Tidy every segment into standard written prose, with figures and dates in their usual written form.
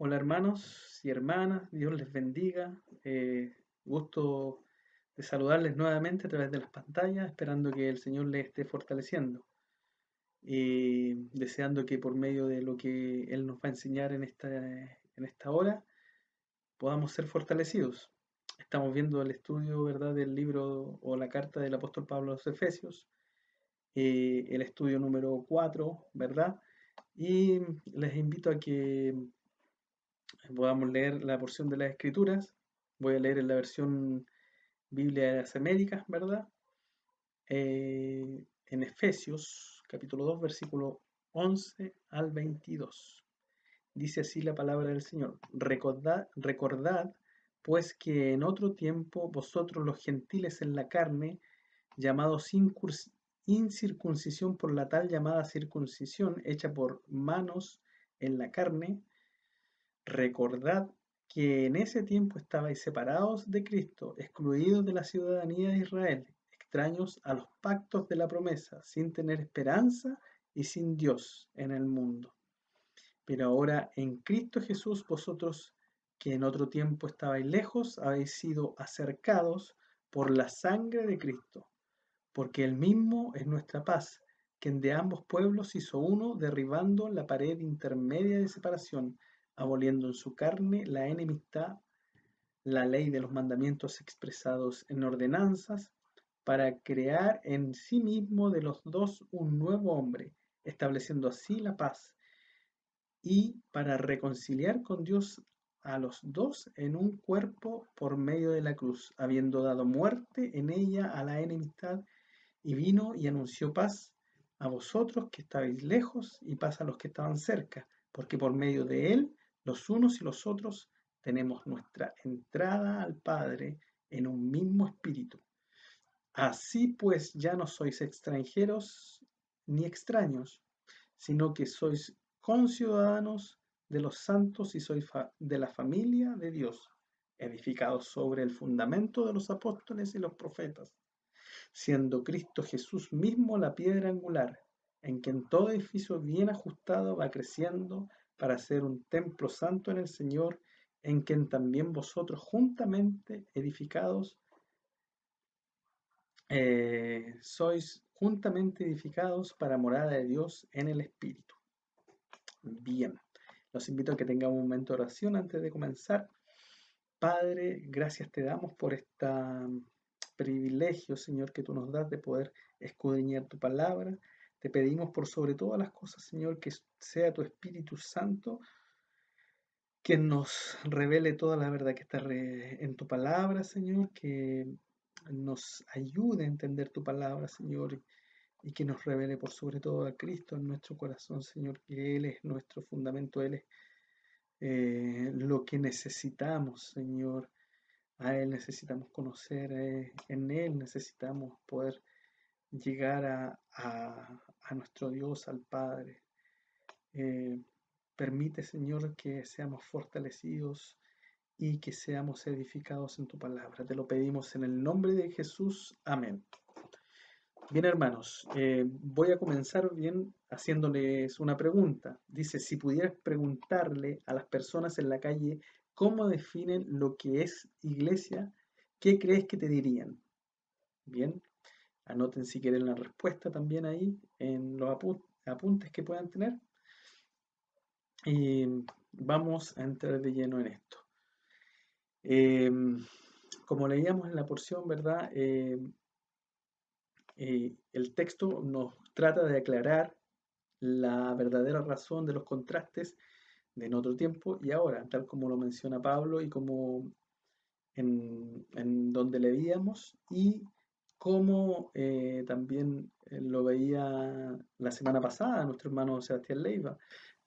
Hola hermanos y hermanas, Dios les bendiga. Gusto de saludarles nuevamente a través de las pantallas, esperando que el Señor les esté fortaleciendo y deseando que por medio de lo que Él nos va a enseñar en esta hora podamos ser fortalecidos. Estamos viendo el estudio, ¿verdad?, del libro o la carta del apóstol Pablo a los Efesios, el estudio número 4, ¿verdad? Y les invito a que podamos leer la porción de las Escrituras. Voy a leer en la versión Biblia de las Américas, ¿verdad? En Efesios, capítulo 2, versículo 11 al 22. Dice así la palabra del Señor. Recordad, pues que en otro tiempo vosotros los gentiles en la carne, llamados incircuncisión por la tal llamada circuncisión hecha por manos en la carne, recordad que en ese tiempo estabais separados de Cristo, excluidos de la ciudadanía de Israel, extraños a los pactos de la promesa, sin tener esperanza y sin Dios en el mundo. Pero ahora en Cristo Jesús vosotros, que en otro tiempo estabais lejos, habéis sido acercados por la sangre de Cristo, porque Él mismo es nuestra paz, quien de ambos pueblos hizo uno, derribando la pared intermedia de separación, aboliendo en su carne la enemistad, la ley de los mandamientos expresados en ordenanzas, para crear en sí mismo de los dos un nuevo hombre, estableciendo así la paz, y para reconciliar con Dios a los dos en un cuerpo por medio de la cruz, habiendo dado muerte en ella a la enemistad, y vino y anunció paz a vosotros que estabais lejos y paz a los que estaban cerca, porque por medio de él los unos y los otros tenemos nuestra entrada al Padre en un mismo espíritu. Así pues ya no sois extranjeros ni extraños, sino que sois conciudadanos de los santos y sois de la familia de Dios, edificados sobre el fundamento de los apóstoles y los profetas, siendo Cristo Jesús mismo la piedra angular, en quien todo edificio bien ajustado va creciendo para ser un templo santo en el Señor, en quien también vosotros juntamente edificados, sois juntamente edificados para morada de Dios en el Espíritu. Bien, los invito a que tengamos un momento de oración antes de comenzar. Padre, gracias te damos por este privilegio, Señor, que tú nos das de poder escudriñar tu palabra. Te pedimos por sobre todas las cosas, Señor, que sea tu Espíritu Santo quien nos revele toda la verdad que está en tu palabra, Señor, que nos ayude a entender tu palabra, Señor, y que nos revele por sobre todo a Cristo en nuestro corazón, Señor, que Él es nuestro fundamento, Él es lo que necesitamos, Señor. A Él necesitamos conocer, en Él necesitamos poder llegar a nuestro Dios, al Padre. Eh, Permite, Señor, que seamos fortalecidos y que seamos edificados en tu palabra. Te lo pedimos en el nombre de Jesús. Amén. Bien, hermanos, voy a comenzar bien haciéndoles una pregunta. Dice, si pudieras preguntarle a las personas en la calle cómo definen lo que es iglesia, ¿qué crees que te dirían? Bien, anoten si quieren la respuesta también ahí en los apuntes que puedan tener. Y vamos a entrar de lleno en esto. Como leíamos en la porción, ¿verdad? El texto nos trata de aclarar la verdadera razón de los contrastes de en otro tiempo y ahora, tal como lo menciona Pablo y como en donde leíamos y como también lo veía la semana pasada nuestro hermano Sebastián Leiva,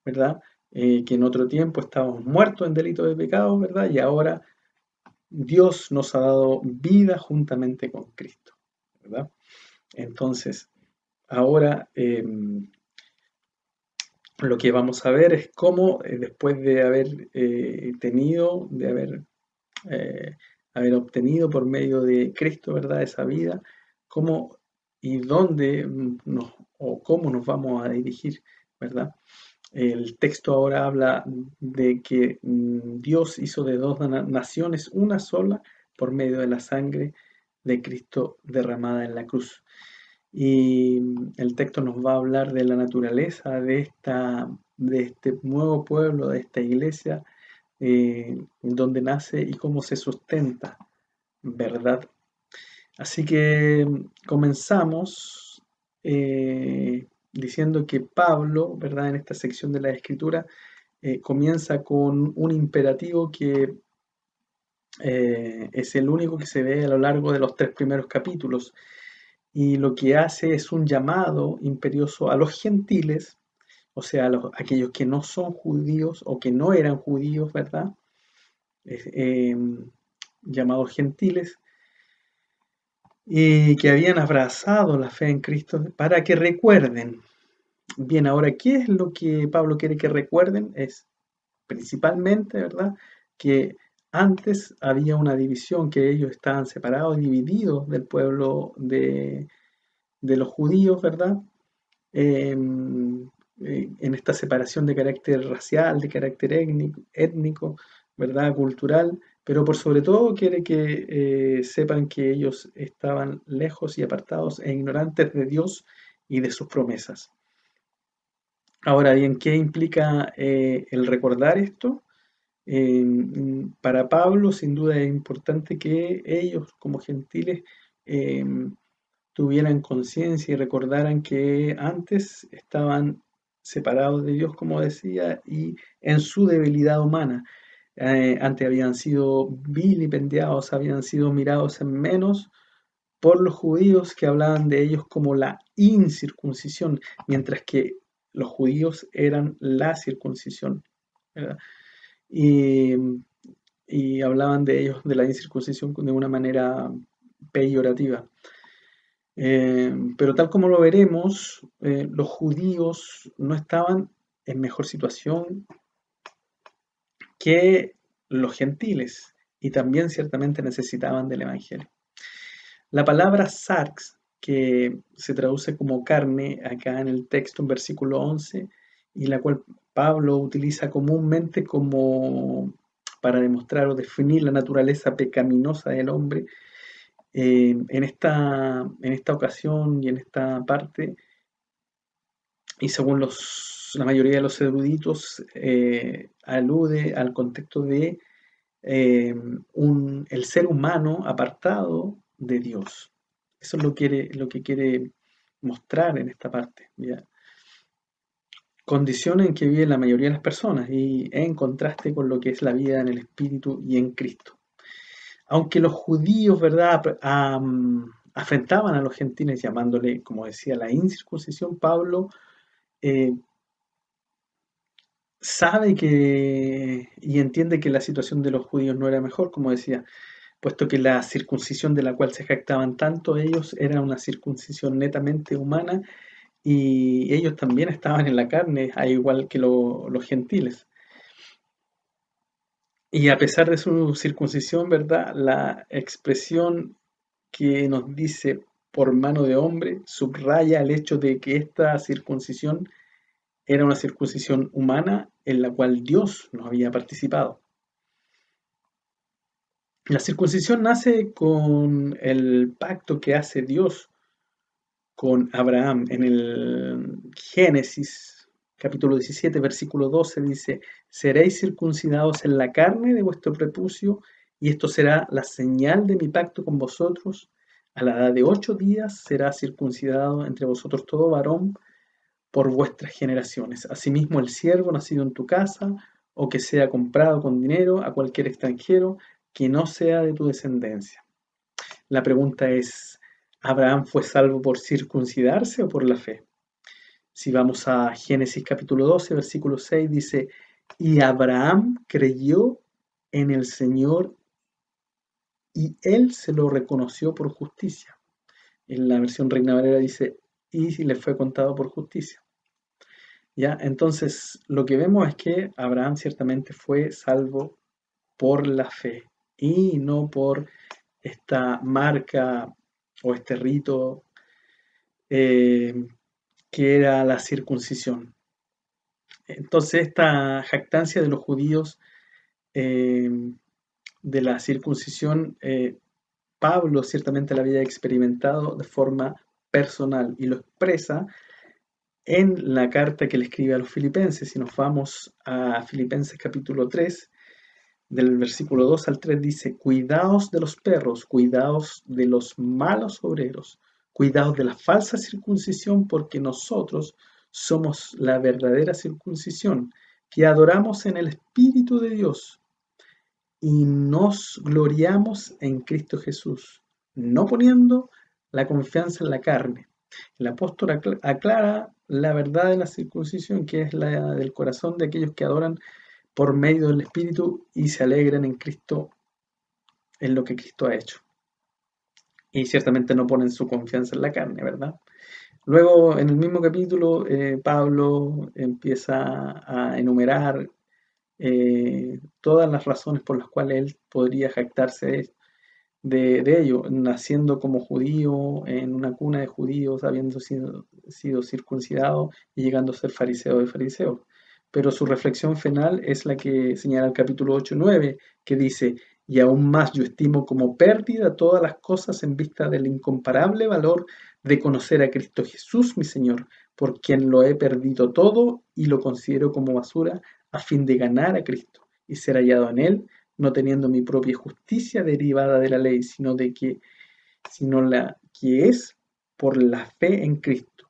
¿verdad? Que en otro tiempo estábamos muertos en delito de pecado, ¿verdad? Y ahora Dios nos ha dado vida juntamente con Cristo, ¿verdad? Entonces, ahora lo que vamos a ver es cómo después de haber eh, haber obtenido por medio de Cristo, ¿verdad? Esa vida, cómo y dónde o cómo nos vamos a dirigir, ¿verdad? El texto ahora habla de que Dios hizo de dos naciones una sola por medio de la sangre de Cristo derramada en la cruz. Y el texto nos va a hablar de la naturaleza de este nuevo pueblo, de esta iglesia, donde nace y cómo se sustenta, ¿verdad? Así que comenzamos diciendo que Pablo, ¿verdad? En esta sección de la Escritura, comienza con un imperativo que es el único que se ve a lo largo de los 3 primeros capítulos. Y lo que hace es un llamado imperioso a los gentiles, o sea, aquellos que no son judíos o que no eran judíos, ¿verdad? Eh, llamados gentiles, y que habían abrazado la fe en Cristo para que recuerden. Bien, ahora, ¿qué es lo que Pablo quiere que recuerden? Es principalmente, ¿verdad? Que antes había una división, que ellos estaban separados, divididos del pueblo de los judíos, ¿verdad? En esta separación de carácter racial, de carácter étnico, ¿verdad? Cultural, pero por sobre todo quiere que sepan que ellos estaban lejos y apartados e ignorantes de Dios y de sus promesas. Ahora bien, ¿qué implica el recordar esto? Para Pablo, sin duda es importante que ellos, como gentiles, tuvieran conciencia y recordaran que antes estaban separados de Dios, como decía, y en su debilidad humana. Antes habían sido vilipendiados, habían sido mirados en menos por los judíos, que hablaban de ellos como la incircuncisión, mientras que los judíos eran la circuncisión, ¿verdad? Y, y hablaban de ellos, de la incircuncisión, de una manera peyorativa. Pero tal como lo veremos, los judíos no estaban en mejor situación que los gentiles y también ciertamente necesitaban del Evangelio. La palabra sarx, que se traduce como carne acá en el texto en versículo 11, y la cual Pablo utiliza comúnmente como para demostrar o definir la naturaleza pecaminosa del hombre, en esta ocasión y en esta parte, y según la mayoría de los eruditos, alude al contexto de el ser humano apartado de Dios. Eso es lo que quiere mostrar en esta parte, ¿ya? Condición en que vive la mayoría de las personas y en contraste con lo que es la vida en el Espíritu y en Cristo. Aunque los judíos, ¿verdad?, afrentaban a los gentiles llamándole, como decía, la incircuncisión, Pablo eh, sabe que y entiende que la situación de los judíos no era mejor, como decía, puesto que la circuncisión de la cual se jactaban tanto ellos era una circuncisión netamente humana y ellos también estaban en la carne, al igual que los gentiles. Y a pesar de su circuncisión, ¿verdad? La expresión que nos dice por mano de hombre subraya el hecho de que esta circuncisión era una circuncisión humana en la cual Dios no había participado. La circuncisión nace con el pacto que hace Dios con Abraham. En el Génesis capítulo 17, versículo 12 dice, seréis circuncidados en la carne de vuestro prepucio, y esto será la señal de mi pacto con vosotros. A la edad de 8 días será circuncidado entre vosotros todo varón por vuestras generaciones. Asimismo, el siervo nacido en tu casa, o que sea comprado con dinero a cualquier extranjero, que no sea de tu descendencia. La pregunta es, ¿Abraham fue salvo por circuncidarse o por la fe? Si vamos a Génesis capítulo 12, versículo 6, dice, y Abraham creyó en el Señor y él se lo reconoció por justicia. En la versión Reina Valera dice, y le fue contado por justicia. ¿Ya? Entonces, lo que vemos es que Abraham ciertamente fue salvo por la fe y no por esta marca o este rito eh, que era la circuncisión. Entonces, esta jactancia de los judíos eh, de la circuncisión, Pablo ciertamente la había experimentado de forma personal y lo expresa en la carta que le escribe a los filipenses. Si nos vamos a Filipenses capítulo 3, del versículo 2 al 3 dice, cuidaos de los perros, cuidaos de los malos obreros, cuidaos de la falsa circuncisión, porque nosotros somos la verdadera circuncisión, que adoramos en el Espíritu de Dios y nos gloriamos en Cristo Jesús, no poniendo la confianza en la carne. El apóstol aclara la verdad de la circuncisión, que es la del corazón de aquellos que adoran por medio del Espíritu y se alegran en Cristo, en lo que Cristo ha hecho. Y ciertamente no ponen su confianza en la carne, ¿verdad? Luego, en el mismo capítulo, Pablo empieza a enumerar todas las razones por las cuales él podría jactarse de ello, naciendo como judío, en una cuna de judíos, habiendo sido circuncidado y llegando a ser fariseo de fariseos. Pero su reflexión final es la que señala el capítulo 8-9, que dice, y aún más yo estimo como pérdida todas las cosas en vista del incomparable valor de conocer a Cristo Jesús, mi Señor, por quien lo he perdido todo y lo considero como basura a fin de ganar a Cristo y ser hallado en Él, no teniendo mi propia justicia derivada de la ley, sino la que es por la fe en Cristo,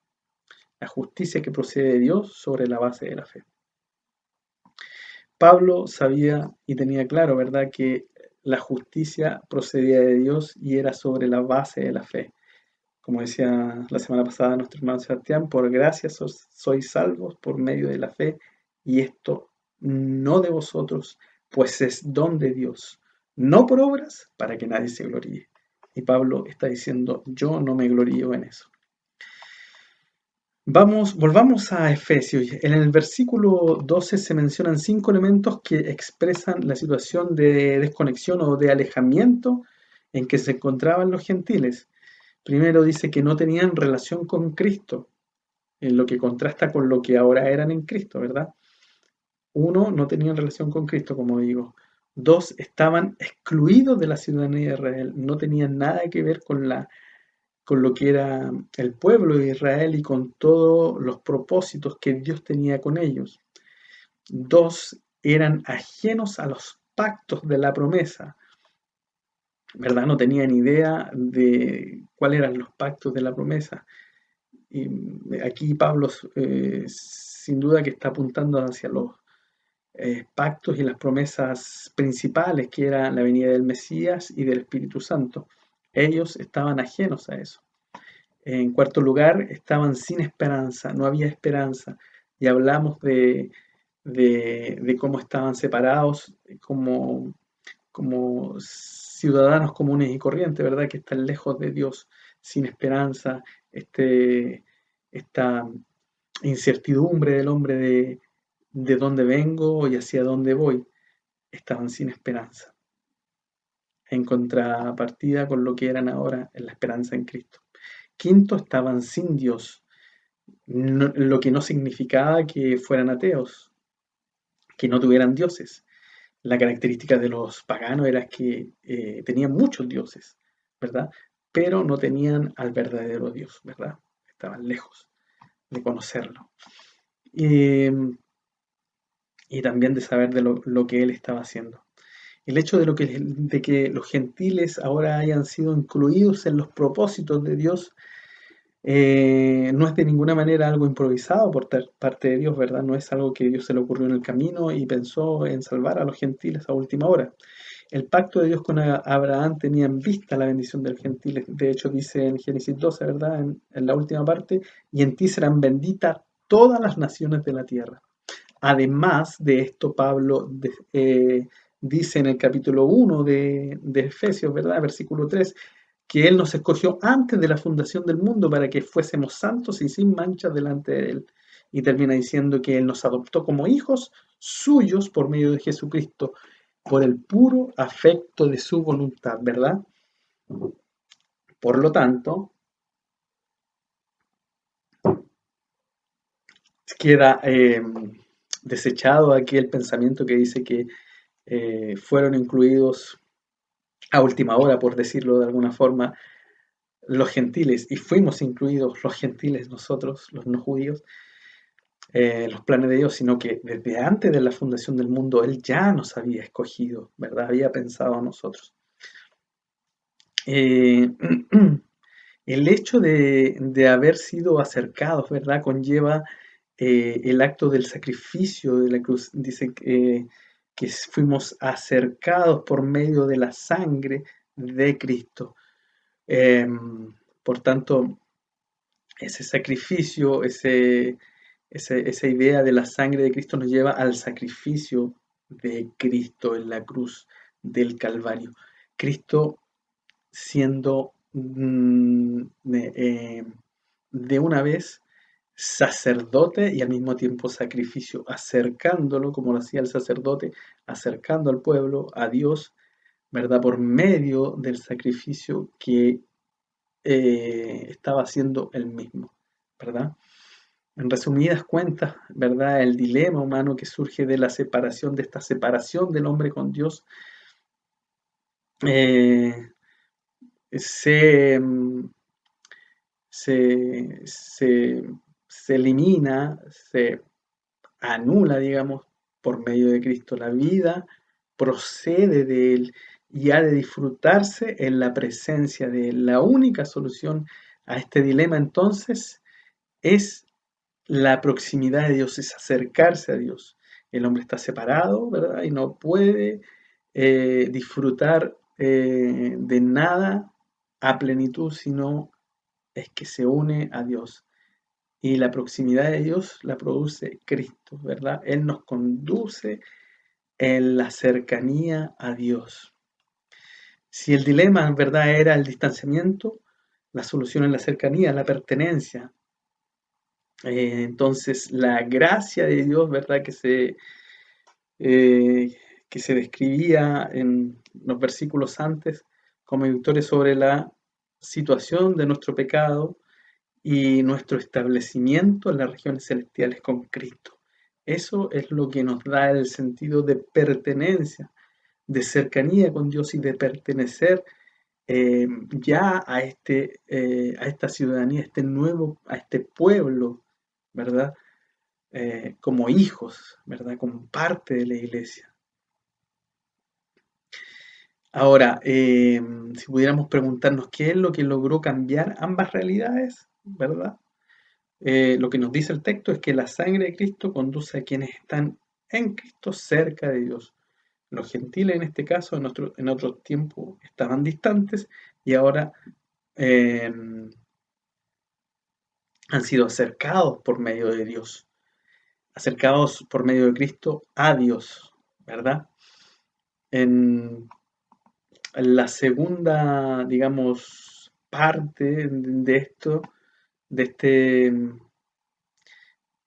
la justicia que procede de Dios sobre la base de la fe. Pablo sabía y tenía claro, ¿verdad?, que la justicia procedía de Dios y era sobre la base de la fe. Como decía la semana pasada nuestro hermano Sebastián, por gracia sois salvos por medio de la fe, y esto no de vosotros, pues es don de Dios, no por obras, para que nadie se gloríe. Y Pablo está diciendo, yo no me glorío en eso. Volvamos a Efesios. En el versículo 12 se mencionan 5 elementos que expresan la situación de desconexión o de alejamiento en que se encontraban los gentiles. Primero dice que no tenían relación con Cristo, en lo que contrasta con lo que ahora eran en Cristo, ¿verdad? Uno, no tenían relación con Cristo, como digo. Dos, estaban excluidos de la ciudadanía de Israel, no tenían nada que ver con lo que era el pueblo de Israel y con todos los propósitos que Dios tenía con ellos. Dos, eran ajenos a los pactos de la promesa, ¿verdad? No tenían idea de cuáles eran los pactos de la promesa. Y aquí Pablo sin duda que está apuntando hacia los pactos y las promesas principales, que era la venida del Mesías y del Espíritu Santo. Ellos estaban ajenos a eso. En cuarto lugar, estaban sin esperanza, no había esperanza. Y hablamos de cómo estaban separados como ciudadanos comunes y corrientes, ¿verdad? Que están lejos de Dios, sin esperanza, esta incertidumbre del hombre de dónde vengo y hacia dónde voy, estaban sin esperanza, en contrapartida con lo que eran ahora en la esperanza en Cristo. Quinto, estaban sin Dios, lo que no significaba que fueran ateos, que no tuvieran dioses. La característica de los paganos era que tenían muchos dioses, ¿verdad? Pero no tenían al verdadero Dios, ¿verdad? Estaban lejos de conocerlo. Y también de saber de lo que él estaba haciendo. El hecho de que los gentiles ahora hayan sido incluidos en los propósitos de Dios no es de ninguna manera algo improvisado por parte de Dios, ¿verdad? No es algo que Dios se le ocurrió en el camino y pensó en salvar a los gentiles a última hora. El pacto de Dios con Abraham tenía en vista la bendición del gentil. De hecho, dice en Génesis 12, ¿verdad? En la última parte, y en ti serán benditas todas las naciones de la tierra. Además de esto, Pablo dice en el capítulo 1 de Efesios, ¿verdad? Versículo 3, que Él nos escogió antes de la fundación del mundo para que fuésemos santos y sin manchas delante de Él. Y termina diciendo que Él nos adoptó como hijos suyos por medio de Jesucristo, por el puro afecto de su voluntad, ¿verdad? Por lo tanto, queda desechado aquel pensamiento que dice que fueron incluidos a última hora, por decirlo de alguna forma, los gentiles, y fuimos incluidos los gentiles nosotros, los no judíos, los planes de Dios, sino que desde antes de la fundación del mundo Él ya nos había escogido, ¿verdad? Había pensado en nosotros. Eh, el hecho de haber sido acercados, ¿verdad? Conlleva el acto del sacrificio de la cruz. Dice que fuimos acercados por medio de la sangre de Cristo. Por tanto, ese sacrificio, esa idea de la sangre de Cristo nos lleva al sacrificio de Cristo en la cruz del Calvario. Cristo siendo de una vez sacerdote y al mismo tiempo sacrificio, acercándolo, como lo hacía el sacerdote, acercando al pueblo, a Dios, ¿verdad? Por medio del sacrificio que estaba haciendo él mismo, ¿verdad? En resumidas cuentas, ¿verdad? El dilema humano que surge de la separación, de esta separación del hombre con Dios, eh, se, se, se, se elimina, se anula, digamos, por medio de Cristo. La vida procede de Él y ha de disfrutarse en la presencia de Él. La única solución a este dilema entonces es la proximidad de Dios, es acercarse a Dios. El hombre está separado, ¿verdad? Y no puede disfrutar de nada a plenitud, sino es que se une a Dios. Y la proximidad de Dios la produce Cristo, ¿verdad? Él nos conduce en la cercanía a Dios. Si el dilema en verdad era el distanciamiento, la solución es la cercanía, la pertenencia. Entonces la gracia de Dios, ¿verdad? Eh, que se describía en los versículos antes como victoria sobre la situación de nuestro pecado y nuestro establecimiento en las regiones celestiales con Cristo. Eso es lo que nos da el sentido de pertenencia, de cercanía con Dios y de pertenecer ya a esta ciudadanía, a este pueblo, ¿verdad? Como hijos, ¿verdad? Como parte de la iglesia. Ahora, si pudiéramos preguntarnos qué es lo que logró cambiar ambas realidades, ¿verdad? Lo que nos dice el texto es que la sangre de Cristo conduce a quienes están en Cristo cerca de Dios. Los gentiles en este caso, en otro tiempo, estaban distantes y ahora eh, han sido acercados por medio de Dios, acercados por medio de Cristo a Dios, ¿verdad? En la segunda, digamos, parte de esto, de este,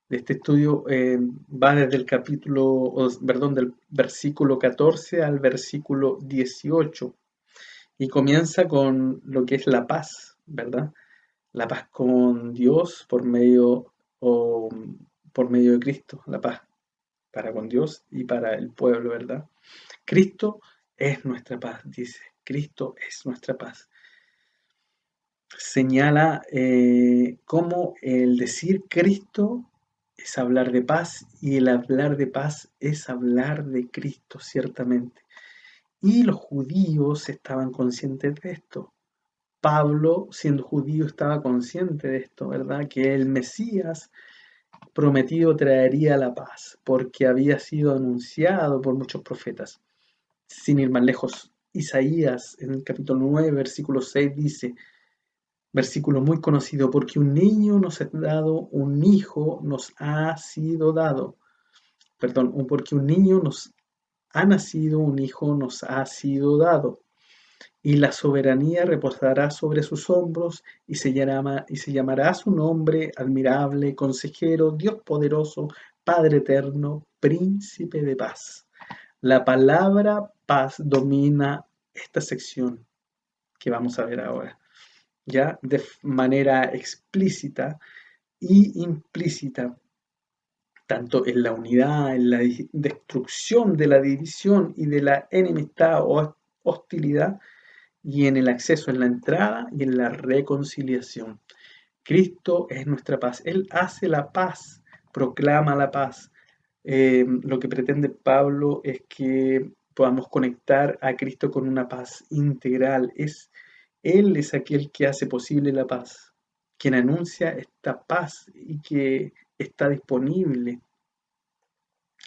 de este estudio, va desde el perdón, del versículo 14 al versículo 18 y comienza con lo que es la paz, ¿verdad? La paz con Dios o, por medio de Cristo, la paz para con Dios y para el pueblo, ¿verdad? Cristo es nuestra paz, dice. Cristo es nuestra paz. Señala cómo el decir Cristo es hablar de paz y el hablar de paz es hablar de Cristo, ciertamente. Y los judíos estaban conscientes de esto. Pablo, siendo judío, estaba consciente de esto, ¿verdad? Que el Mesías prometido traería la paz, porque había sido anunciado por muchos profetas. Sin ir más lejos, Isaías en el capítulo 9, versículo 6 dice, versículo muy conocido, porque un niño nos ha dado, un hijo nos ha sido dado. Perdón, porque un niño nos ha nacido, un hijo nos ha sido dado. Y la soberanía reposará sobre sus hombros y se llamará su nombre admirable, consejero, Dios poderoso, Padre eterno, príncipe de paz. La palabra paz domina esta sección que vamos a ver ahora, ya de manera explícita y implícita. tanto en la unidad, en la destrucción de la división y de la enemistad o hostilidad, y en el acceso, en la entrada y en la reconciliación. Cristo es nuestra paz. Él hace la paz, proclama la paz. Lo que pretende Pablo es que podamos conectar a Cristo con una paz integral. Él es aquel que hace posible la paz, quien anuncia esta paz y que está disponible,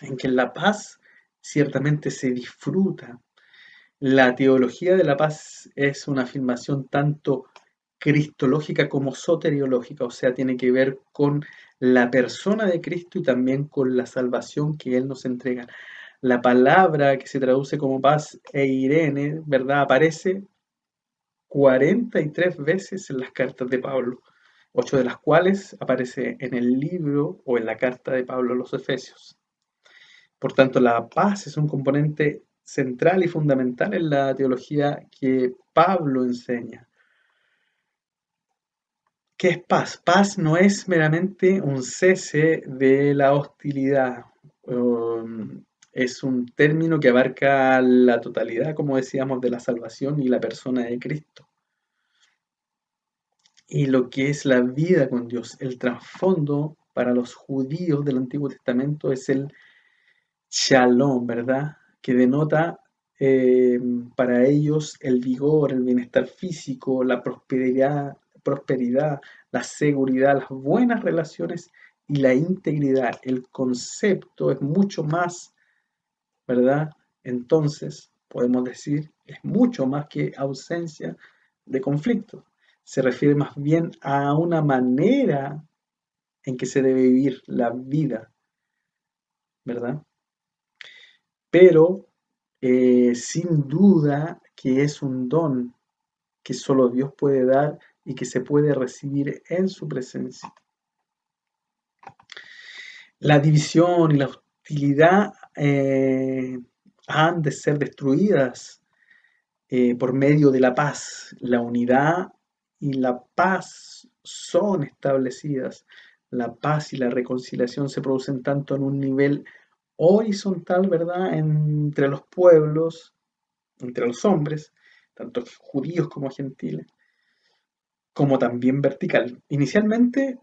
en que la paz ciertamente se disfruta. La teología de la paz es una afirmación tanto cristológica como soteriológica, o sea, tiene que ver con la persona de Cristo y también con la salvación que Él nos entrega. La palabra que se traduce como paz e Irene, ¿verdad? Aparece 43 veces en las cartas de Pablo, 8 de las cuales aparece en el libro o en la carta de Pablo a los Efesios. Por tanto, la paz es un componente central y fundamental en la teología que Pablo enseña. ¿Qué es paz? Paz no es meramente un cese de la hostilidad. Es un término que abarca la totalidad, como decíamos, de la salvación y la persona de Cristo. Y lo que es la vida con Dios. El trasfondo para los judíos del Antiguo Testamento es el shalom, ¿verdad? Que denota eh, para ellos el vigor, el bienestar físico, la prosperidad, la seguridad, las buenas relaciones y la integridad. El concepto es mucho más, ¿verdad? Entonces, podemos decir, es mucho más que ausencia de conflicto. Se refiere más bien a una manera en que se debe vivir la vida, ¿verdad? Pero sin duda que es un don que solo Dios puede dar y que se puede recibir en su presencia. La división y la hostilidad han de ser destruidas por medio de la paz. La unidad y la paz son establecidas. La paz y la reconciliación se producen tanto en un nivel horizontal, ¿verdad? Entre los pueblos, entre los hombres, tanto judíos como gentiles, como también vertical. Inicialmente,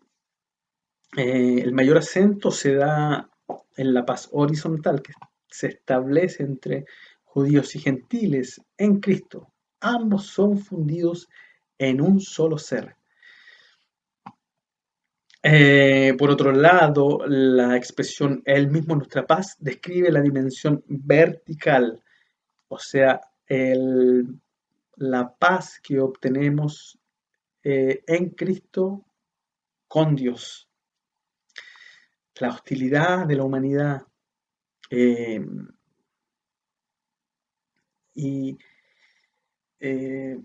el mayor acento se da en la paz horizontal que se establece entre judíos y gentiles en Cristo. Ambos son fundidos en un solo ser. Por otro lado, la expresión Él mismo nuestra paz describe la dimensión vertical, o sea, la paz que obtenemos en Cristo con Dios. La hostilidad de la humanidad eh, y, eh,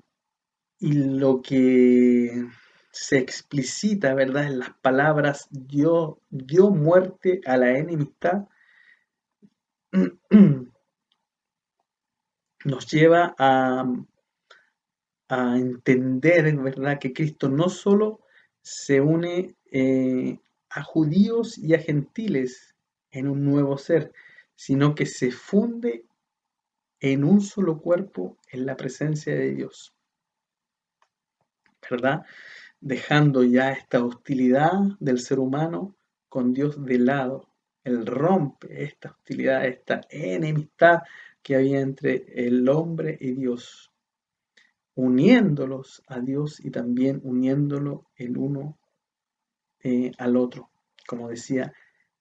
y lo que se explicita, ¿verdad? En las palabras dio muerte a la enemistad, nos lleva a entender, ¿verdad? Que Cristo no solo se une a judíos y a gentiles en un nuevo ser, sino que se funde en un solo cuerpo en la presencia de Dios, ¿verdad? Dejando ya esta hostilidad del ser humano con Dios de lado. Él rompe esta hostilidad, esta enemistad que había entre el hombre y Dios, uniéndolos a Dios y también uniéndolo el uno al otro, como decía,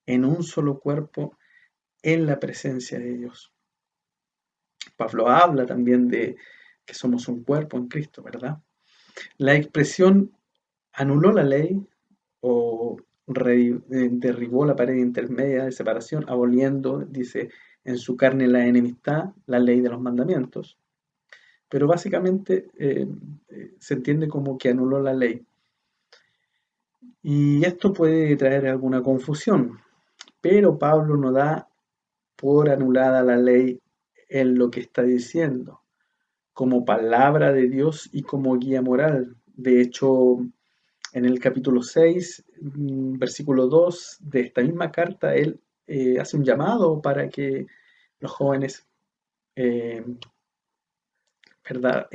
en un solo cuerpo en la presencia de Dios. Pablo habla también de que somos un cuerpo en Cristo, ¿verdad? La expresión anuló la ley o derribó la pared intermedia de separación, aboliendo, dice, en su carne la enemistad, la ley de los mandamientos. Pero básicamente se entiende como que anuló la ley. Y esto puede traer alguna confusión, pero Pablo no da por anulada la ley en lo que está diciendo, como palabra de Dios y como guía moral. De hecho, En el capítulo 6, versículo 2 de esta misma carta, él hace un llamado para que los jóvenes, eh, ¿verdad?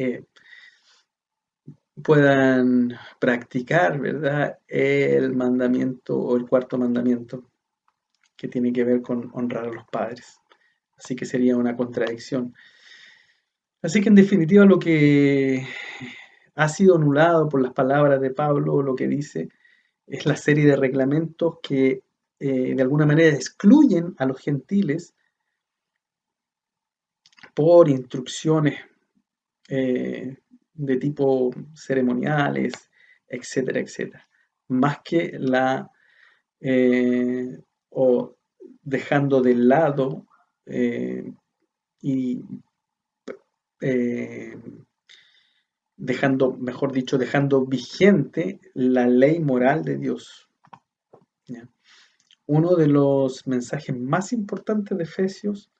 Puedan practicar, ¿verdad? El mandamiento o el cuarto mandamiento que tiene que ver con honrar a los padres. Así que sería una contradicción. Así que en definitiva lo que ha sido anulado por las palabras de Pablo, lo que dice, es la serie de reglamentos que de alguna manera excluyen a los gentiles por instrucciones de tipo ceremoniales, etcétera, etcétera. Más que eh, o dejando de lado y eh, dejando, mejor dicho, dejando vigente la ley moral de Dios. ¿Ya? Uno de los mensajes más importantes de Efesios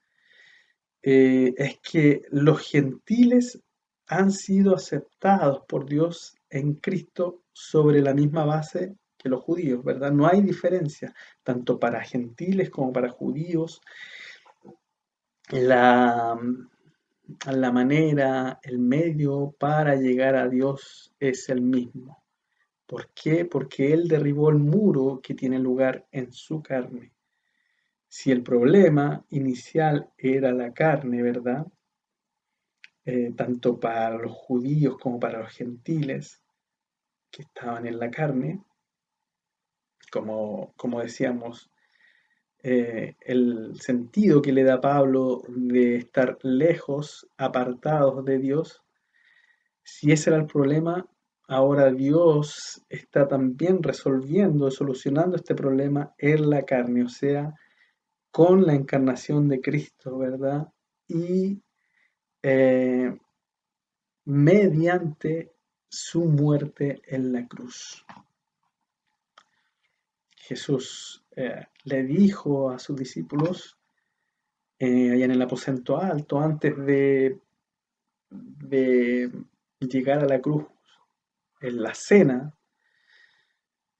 es que los gentiles han sido aceptados por Dios en Cristo sobre la misma base que los judíos, ¿verdad? No hay diferencia, tanto para gentiles como para judíos. La, la manera, el medio para llegar a Dios es el mismo. ¿Por qué? Porque Él derribó el muro que tiene lugar en su carne. Si el problema inicial era la carne, ¿verdad? Tanto para los judíos como para los gentiles que estaban en la carne, como decíamos, el sentido que le da Pablo de estar lejos, apartados de Dios, si ese era el problema, ahora Dios está también resolviendo, solucionando este problema en la carne, o sea, con la encarnación de Cristo, ¿verdad? Y eh, mediante su muerte en la cruz. Jesús le dijo a sus discípulos allá en el aposento alto, antes de llegar a la cruz, en la cena,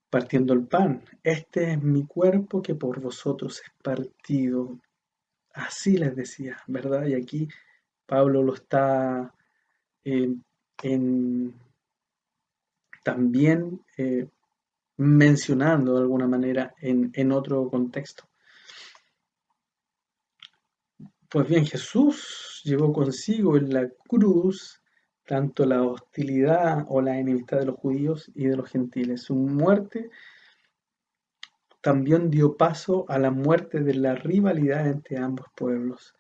partiendo el pan, este es mi cuerpo que por vosotros es partido. Así les decía, ¿verdad? Y aquí Pablo lo está eh, en, también mencionando de alguna manera en otro contexto. Pues bien, Jesús llevó consigo en la cruz tanto la hostilidad o la enemistad de los judíos y de los gentiles. Su muerte también dio paso a la muerte de la rivalidad entre ambos pueblos,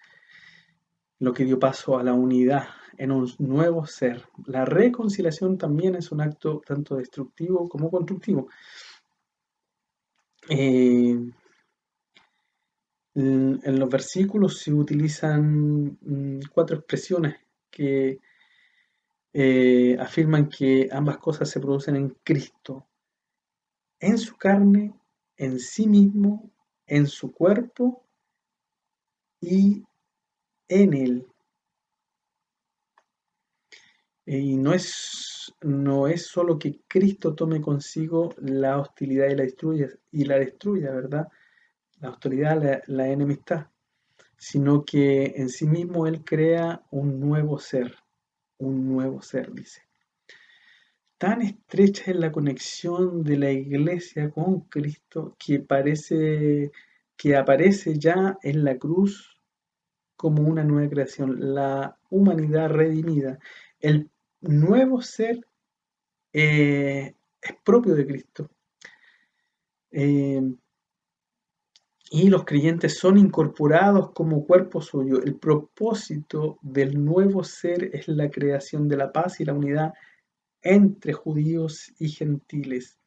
lo que dio paso a la unidad en un nuevo ser. La reconciliación también es un acto tanto destructivo como constructivo. Eh, en los versículos se utilizan cuatro expresiones que afirman que ambas cosas se producen en Cristo, en su carne, en sí mismo, en su cuerpo y en él. Y no es solo que Cristo tome consigo la hostilidad y la destruya, ¿verdad? La hostilidad, la enemistad, sino que en sí mismo Él crea un nuevo ser, dice. Tan estrecha es la conexión de la iglesia con Cristo que aparece ya en la cruz como una nueva creación, la humanidad redimida. El nuevo ser es propio de Cristo. Eh, y los creyentes son incorporados como cuerpo suyo. El propósito del nuevo ser es la creación de la paz y la unidad entre judíos y gentiles.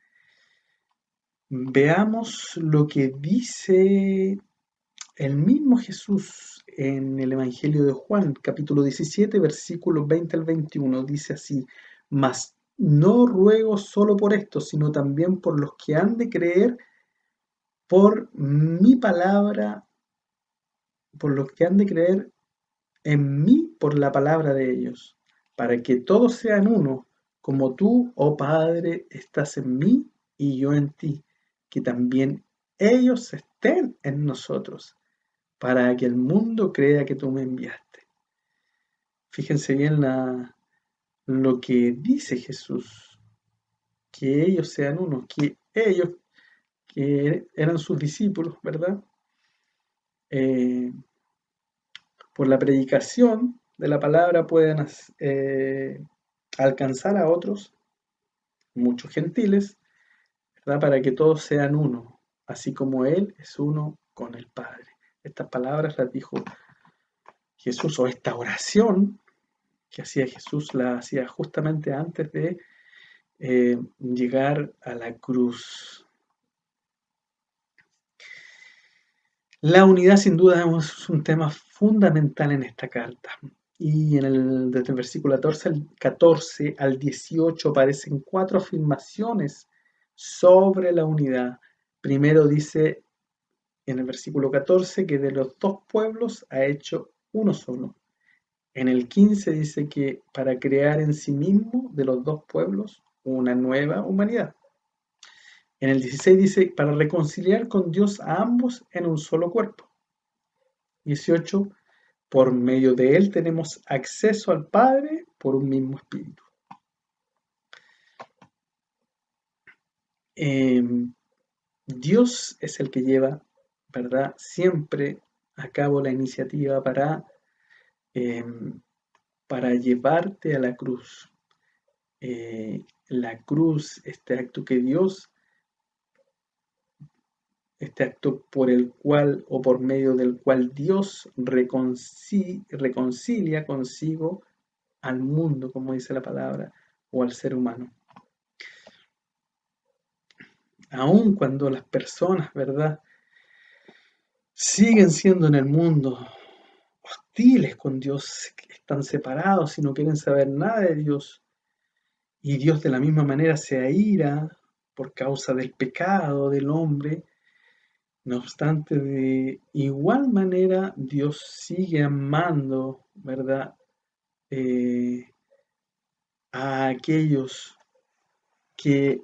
Veamos lo que dice el mismo Jesús en el Evangelio de Juan, capítulo 17, versículos 20 al 21. Dice así: mas no ruego solo por esto, sino también por los que han de creer por mi palabra, por los que han de creer en mí por la palabra de ellos, para que todos sean uno, como tú, oh Padre, estás en mí y yo en ti, que también ellos estén en nosotros, para que el mundo crea que tú me enviaste. Fíjense bien lo que dice Jesús, que ellos sean uno, que ellos, que eran sus discípulos, ¿verdad? Eh, por la predicación de la palabra pueden alcanzar a otros, muchos gentiles, ¿verdad? Para que todos sean uno, así como Él es uno con el Padre. Estas palabras las dijo Jesús, o esta oración que hacía Jesús la hacía justamente antes de llegar a la cruz. La unidad sin duda es un tema fundamental en esta carta. Y desde el versículo 14 al 18 aparecen 4 afirmaciones sobre la unidad. Primero dice en el versículo 14 que de los dos pueblos ha hecho uno solo. En el 15 dice que para crear en sí mismo de los dos pueblos una nueva humanidad. En el 16 dice para reconciliar con Dios a ambos en un solo cuerpo. 18, por medio de él tenemos acceso al Padre por un mismo espíritu. Dios es el que lleva, ¿verdad? Siempre a cabo la iniciativa para llevarte a la cruz. La cruz, este acto por el cual o por medio del cual Dios reconcilia consigo al mundo, como dice la palabra, o al ser humano. Aun cuando las personas, ¿verdad?, siguen siendo en el mundo hostiles con Dios, están separados y no quieren saber nada de Dios, y Dios de la misma manera se aira por causa del pecado del hombre. No obstante, de igual manera, Dios sigue amando, ¿verdad?, a aquellos que,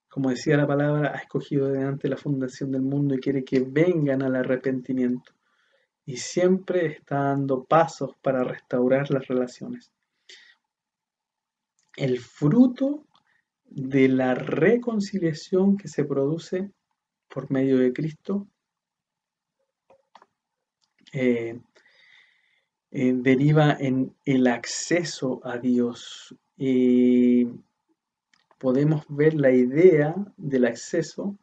como decía la palabra, ha escogido delante de la fundación del mundo y quiere que vengan al arrepentimiento. Y siempre está dando pasos para restaurar las relaciones. El fruto de la reconciliación que se produce por medio de Cristo deriva en el acceso a Dios. Podemos ver la idea del acceso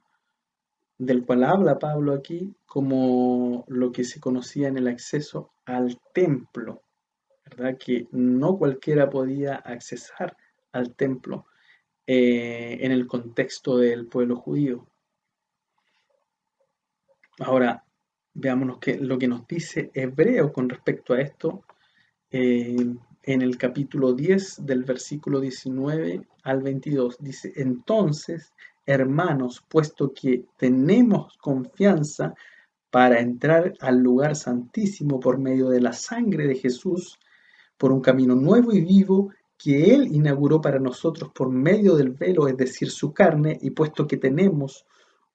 del cual habla Pablo aquí como lo que se conocía en el acceso al templo, ¿verdad? Que no cualquiera podía accesar al templo en el contexto del pueblo judío. Ahora, veámonos lo que nos dice Hebreo con respecto a esto en el capítulo 10 del versículo 19 al 22. Dice, entonces, hermanos, puesto que tenemos confianza para entrar al lugar santísimo por medio de la sangre de Jesús, por un camino nuevo y vivo que Él inauguró para nosotros por medio del velo, es decir, su carne, y puesto que tenemos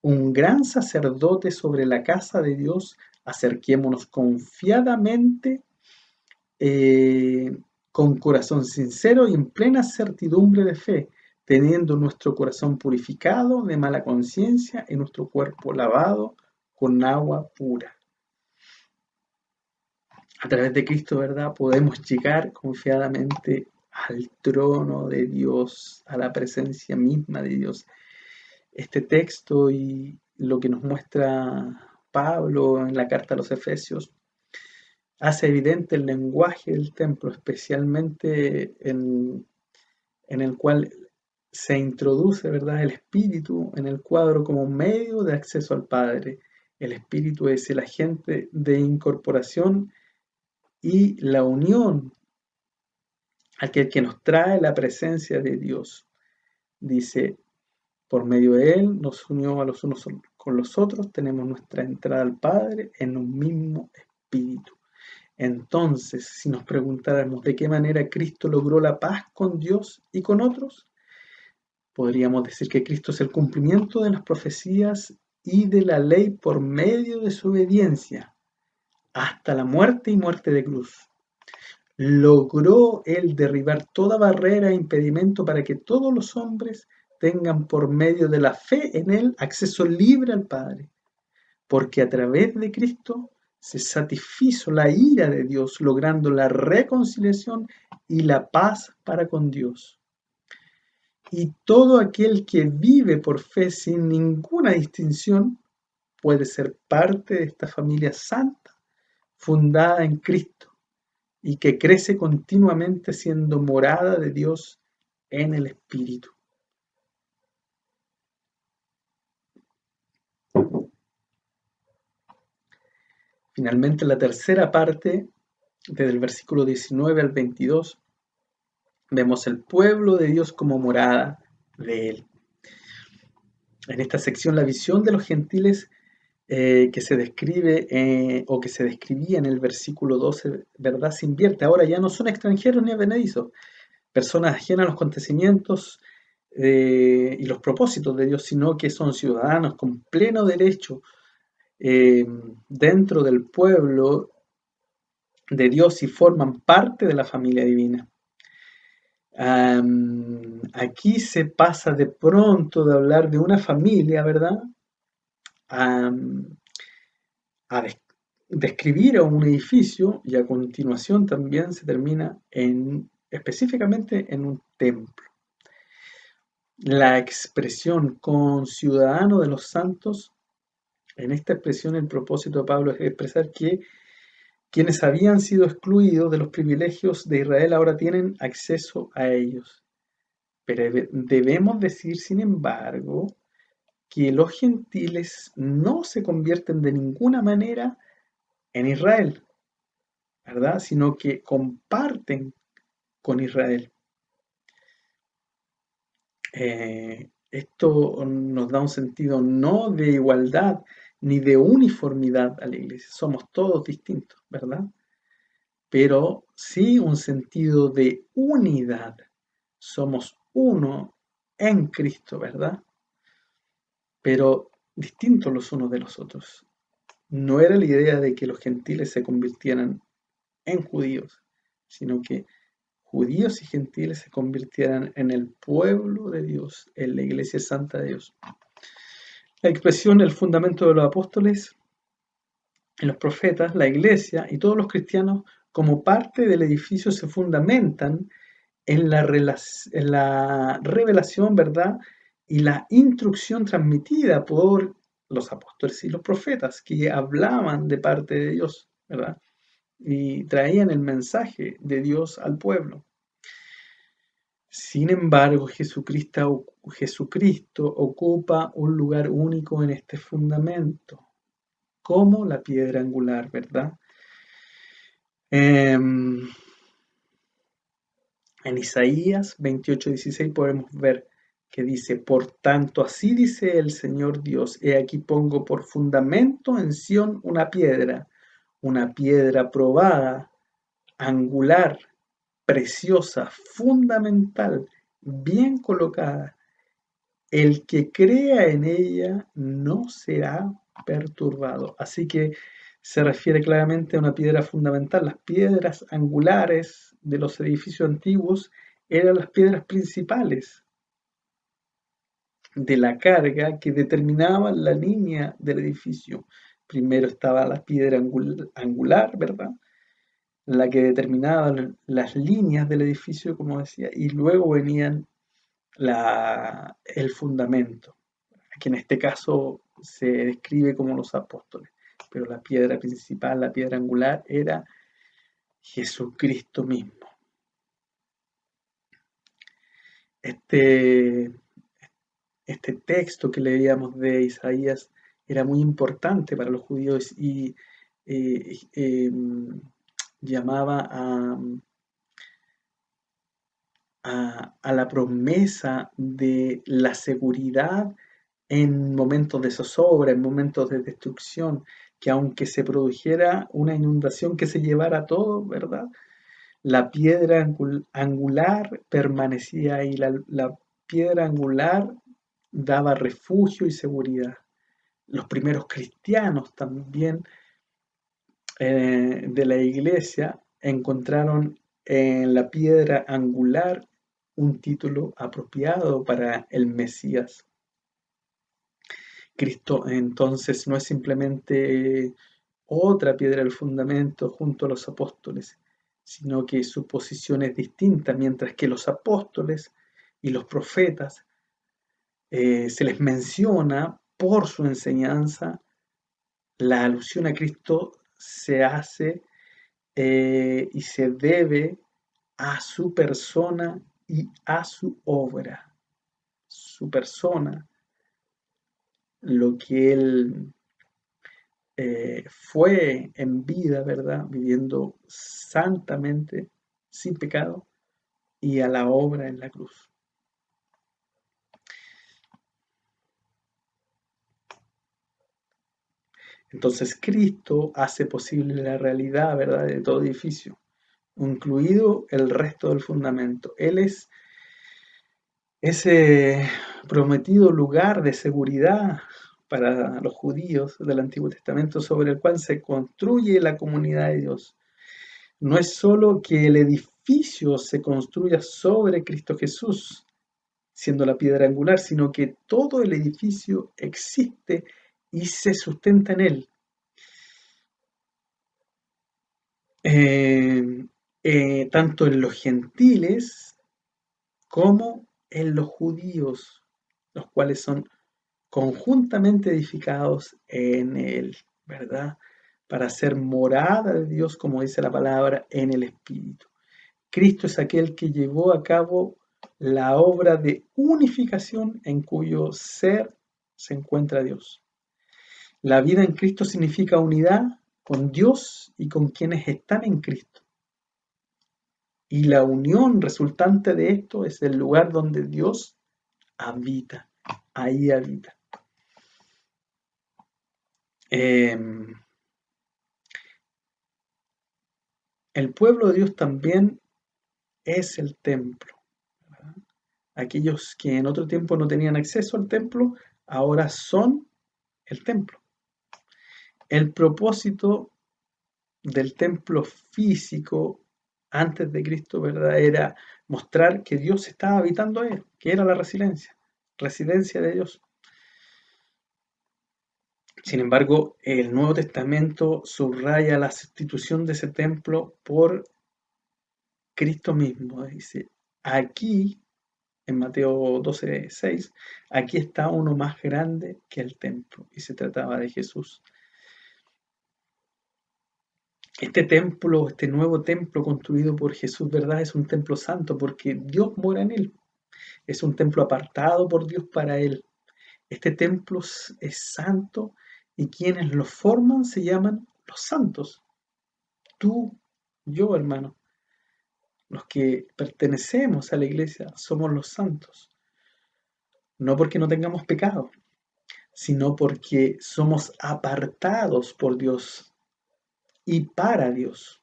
un gran sacerdote sobre la casa de Dios, acerquémonos confiadamente, con corazón sincero y en plena certidumbre de fe, teniendo nuestro corazón purificado de mala conciencia y nuestro cuerpo lavado con agua pura. A través de Cristo, ¿verdad?, podemos llegar confiadamente al trono de Dios, a la presencia misma de Dios. Este texto y lo que nos muestra Pablo en la carta a los Efesios hace evidente el lenguaje del templo, especialmente en el cual se introduce, ¿verdad?, el Espíritu en el cuadro como medio de acceso al Padre. El Espíritu es el agente de incorporación y la unión, aquel que nos trae la presencia de Dios. Dice, por medio de Él nos unió a los unos con los otros, tenemos nuestra entrada al Padre en un mismo Espíritu. Entonces, si nos preguntáramos de qué manera Cristo logró la paz con Dios y con otros, podríamos decir que Cristo es el cumplimiento de las profecías y de la ley por medio de su obediencia hasta la muerte y muerte de cruz. Logró él derribar toda barrera e impedimento para que todos los hombres tengan por medio de la fe en él acceso libre al Padre, porque a través de Cristo se satisfizo la ira de Dios, logrando la reconciliación y la paz para con Dios. Y todo aquel que vive por fe sin ninguna distinción puede ser parte de esta familia santa, fundada en Cristo, y que crece continuamente siendo morada de Dios en el Espíritu. Finalmente, la tercera parte, desde el versículo 19 al 22, vemos el pueblo de Dios como morada de Él. En esta sección, la visión de los gentiles que se describe o que se describía en el versículo 12, ¿verdad? Se invierte. Ahora ya no son extranjeros ni advenedizos, personas ajenas a los acontecimientos y los propósitos de Dios, sino que son ciudadanos con pleno derecho dentro del pueblo de Dios y forman parte de la familia divina. Aquí se pasa de pronto de hablar de una familia, ¿verdad? A describir a un edificio y a continuación también se termina específicamente en un templo. La expresión conciudadano de los santos, en esta expresión el propósito de Pablo es expresar que quienes habían sido excluidos de los privilegios de Israel ahora tienen acceso a ellos. Pero debemos decir, sin embargo, que los gentiles no se convierten de ninguna manera en Israel, ¿verdad? Sino que comparten con Israel. Esto nos da un sentido no de igualdad ni de uniformidad a la iglesia. Somos todos distintos, ¿verdad? Pero sí un sentido de unidad. Somos uno en Cristo, ¿verdad? Pero distintos los unos de los otros. No era la idea de que los gentiles se convirtieran en judíos, sino que judíos y gentiles se convirtieran en el pueblo de Dios, en la iglesia santa de Dios. La expresión, el fundamento de los apóstoles, en los profetas, la iglesia y todos los cristianos como parte del edificio se fundamentan en la revelación, ¿verdad? Y la instrucción transmitida por los apóstoles y los profetas que hablaban de parte de Dios, ¿verdad? Y traían el mensaje de Dios al pueblo. Sin embargo, Jesucristo ocupa un lugar único en este fundamento, como la piedra angular, ¿verdad? En Isaías 28:16 podemos ver que dice, por tanto, así dice el Señor Dios, he aquí pongo por fundamento en Sión una piedra probada, angular, preciosa, fundamental, bien colocada. El que crea en ella no será perturbado. Así que se refiere claramente a una piedra fundamental. Las piedras angulares de los edificios antiguos eran las piedras principales de la carga que determinaban la línea del edificio. Primero estaba la piedra angular, ¿verdad? La que determinaba las líneas del edificio, como decía, y luego venían el fundamento, que en este caso se describe como los apóstoles, pero la piedra principal, la piedra angular, era Jesucristo mismo. Este texto que leíamos de Isaías era muy importante para los judíos y llamaba a la promesa de la seguridad en momentos de zozobra, en momentos de destrucción, que aunque se produjera una inundación que se llevara todo, ¿verdad? La piedra angular permanecía ahí, la piedra angular daba refugio y seguridad. Los primeros cristianos también de la iglesia encontraron en la piedra angular un título apropiado para el Mesías. Cristo entonces no es simplemente otra piedra del fundamento junto a los apóstoles, sino que su posición es distinta, mientras que los apóstoles y los profetas se les menciona por su enseñanza, la alusión a Cristo se hace y se debe a su persona y a su obra. Su persona, lo que él fue en vida, ¿verdad? Viviendo santamente, sin pecado, y a la obra en la cruz. Entonces Cristo hace posible la realidad, ¿verdad?, de todo edificio, incluido el resto del fundamento. Él es ese prometido lugar de seguridad para los judíos del Antiguo Testamento sobre el cual se construye la comunidad de Dios. No es solo que el edificio se construya sobre Cristo Jesús, siendo la piedra angular, sino que todo el edificio existe y se sustenta en él. Tanto en los gentiles como en los judíos, los cuales son conjuntamente edificados en él, ¿verdad? Para ser morada de Dios, como dice la palabra, en el Espíritu. Cristo es aquel que llevó a cabo la obra de unificación en cuyo ser se encuentra Dios. La vida en Cristo significa unidad con Dios y con quienes están en Cristo. Y la unión resultante de esto es el lugar donde Dios habita. Ahí habita. El pueblo de Dios también es el templo, ¿verdad? Aquellos que en otro tiempo no tenían acceso al templo, ahora son el templo. El propósito del templo físico antes de Cristo, ¿verdad?, era mostrar que Dios estaba habitando ahí, que era la residencia de Dios. Sin embargo, el Nuevo Testamento subraya la sustitución de ese templo por Cristo mismo. Dice, aquí, en Mateo 12:6, aquí está uno más grande que el templo. Y se trataba de Jesús. Este templo, este nuevo templo construido por Jesús, ¿verdad? Es un templo santo porque Dios mora en él. Es un templo apartado por Dios para él. Este templo es santo y quienes lo forman se llaman los santos. Tú, yo, hermano, los que pertenecemos a la iglesia somos los santos. No porque no tengamos pecado, sino porque somos apartados por Dios y para Dios.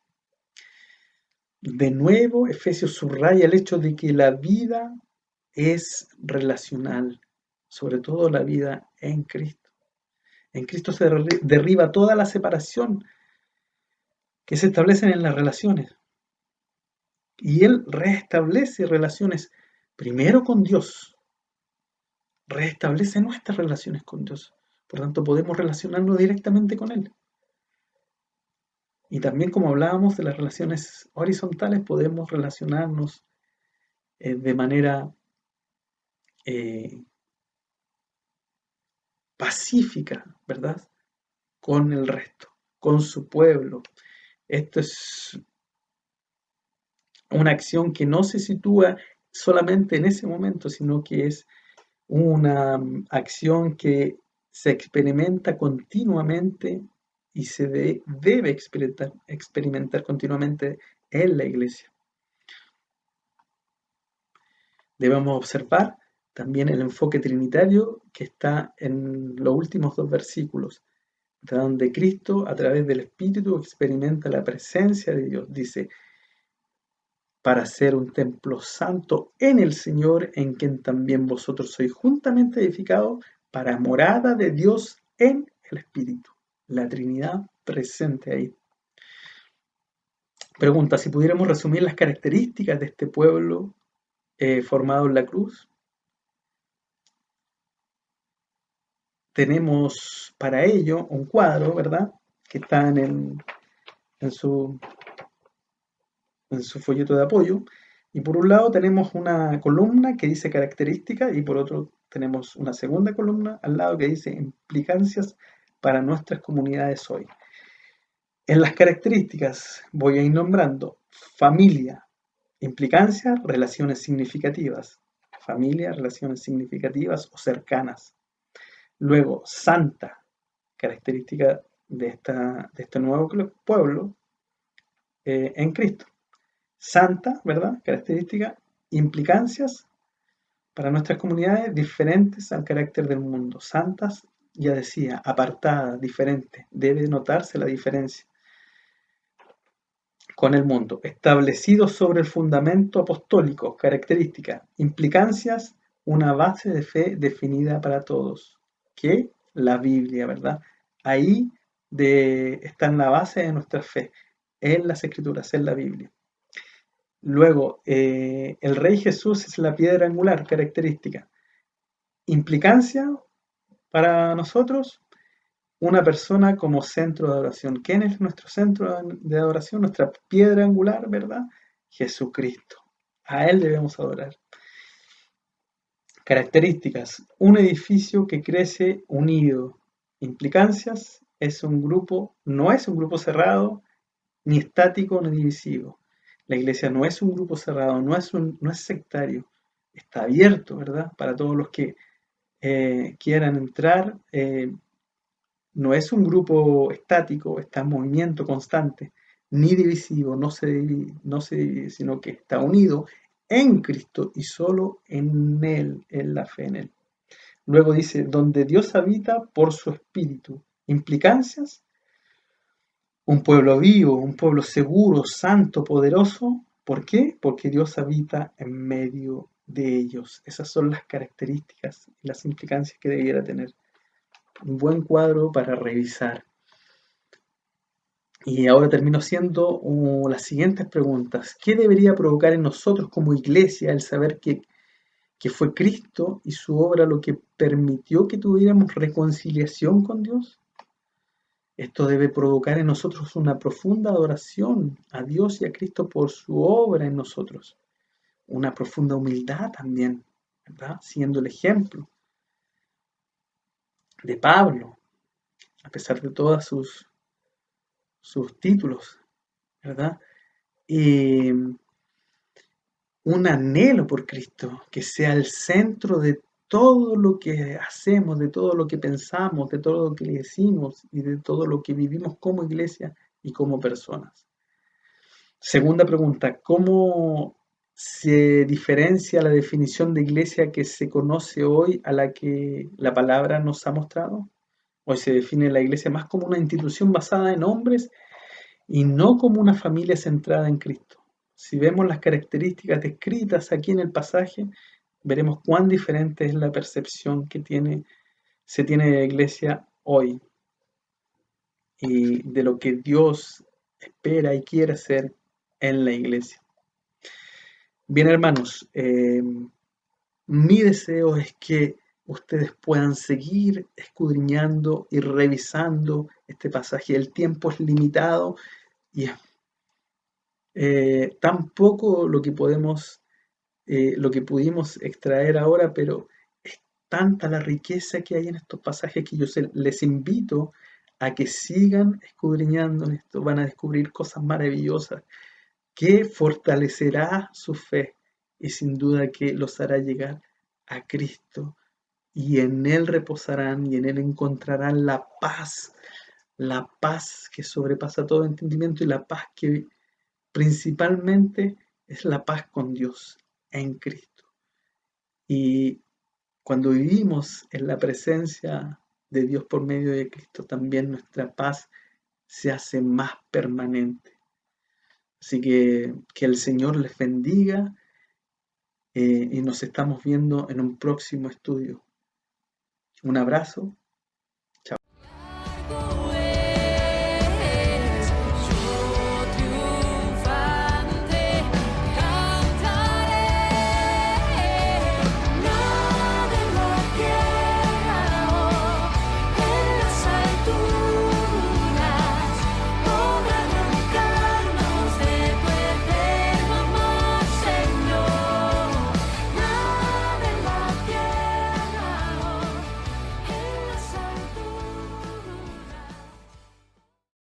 De nuevo, Efesios subraya el hecho de que la vida es relacional, sobre todo la vida en Cristo. En Cristo se derriba toda la separación que se establecen en las relaciones. Y Él restablece relaciones primero con Dios, restablece nuestras relaciones con Dios. Por tanto, podemos relacionarnos directamente con Él. Y también, como hablábamos de las relaciones horizontales, podemos relacionarnos de manera pacífica, ¿verdad?, con el resto, con su pueblo. Esto es una acción que no se sitúa solamente en ese momento, sino que es una acción que se experimenta continuamente y se debe experimentar continuamente en la iglesia. Debemos observar también el enfoque trinitario que está en los últimos dos versículos, donde Cristo a través del Espíritu experimenta la presencia de Dios. Dice, para ser un templo santo en el Señor, en quien también vosotros sois juntamente edificados para morada de Dios en el Espíritu. La Trinidad presente ahí. Pregunta, si pudiéramos resumir las características de este pueblo formado en la cruz, tenemos para ello un cuadro, ¿verdad? Que está en su, en su folleto de apoyo. Y por un lado tenemos una columna que dice características y por otro tenemos una segunda columna al lado que dice implicancias para nuestras comunidades hoy. En las características voy a ir nombrando familia, implicancias, relaciones significativas. Familia, relaciones significativas o cercanas. Luego, santa, característica de este nuevo pueblo en Cristo. Santa, ¿verdad? Característica, implicancias para nuestras comunidades diferentes al carácter del mundo. Santas, ya decía, apartadas, diferentes. Debe notarse la diferencia con el mundo. Establecidos sobre el fundamento apostólico, característica, implicancias, una base de fe definida para todos. Que la Biblia, ¿verdad? Ahí está en la base de nuestra fe, en las Escrituras, en la Biblia. Luego, el Rey Jesús es la piedra angular, característica. Implicancia para nosotros, una persona como centro de adoración. ¿Quién es nuestro centro de adoración? Nuestra piedra angular, ¿verdad? Jesucristo. A Él debemos adorar. Características. Un edificio que crece unido. Implicancias. Es un grupo, no es un grupo cerrado, ni estático, ni divisivo. La iglesia no es un grupo cerrado, no es sectario. Está abierto, ¿verdad? Para todos los que quieran entrar. No es un grupo estático, está en movimiento constante, ni divisivo, no se divide, sino que está unido en Cristo y solo en Él, en la fe en Él. Luego dice, donde Dios habita por su Espíritu. Implicancias, un pueblo vivo, un pueblo seguro, santo, poderoso. ¿Por qué? Porque Dios habita en medio de ellos. Esas son las características y las implicancias que debiera tener. Un buen cuadro para revisar. Y ahora termino haciendo las siguientes preguntas. ¿Qué debería provocar en nosotros como iglesia el saber que fue Cristo y su obra lo que permitió que tuviéramos reconciliación con Dios? Esto debe provocar en nosotros una profunda adoración a Dios y a Cristo por su obra en nosotros. Una profunda humildad también, ¿verdad? Siendo el ejemplo de Pablo, a pesar de todos sus títulos, ¿verdad? Y un anhelo por Cristo, que sea el centro de todo lo que hacemos, de todo lo que pensamos, de todo lo que decimos y de todo lo que vivimos como iglesia y como personas. Segunda pregunta, ¿cómo se diferencia la definición de iglesia que se conoce hoy a la que la palabra nos ha mostrado? Hoy se define la iglesia más como una institución basada en hombres y no como una familia centrada en Cristo. Si vemos las características descritas aquí en el pasaje, veremos cuán diferente es la percepción que se tiene de la iglesia hoy y de lo que Dios espera y quiere hacer en la iglesia. Bien, hermanos, mi deseo es que ustedes puedan seguir escudriñando y revisando este pasaje. El tiempo es limitado y es tan poco lo que pudimos extraer ahora, pero es tanta la riqueza que hay en estos pasajes que yo les invito a que sigan escudriñando en esto. Van a descubrir cosas maravillosas que fortalecerá su fe y sin duda que los hará llegar a Cristo y en Él reposarán y en Él encontrarán la paz que sobrepasa todo entendimiento y la paz que principalmente es la paz con Dios en Cristo. Y Cuando vivimos en la presencia de Dios por medio de Cristo, también nuestra paz se hace más permanente. Así que el Señor les bendiga y nos estamos viendo en un próximo estudio. Un abrazo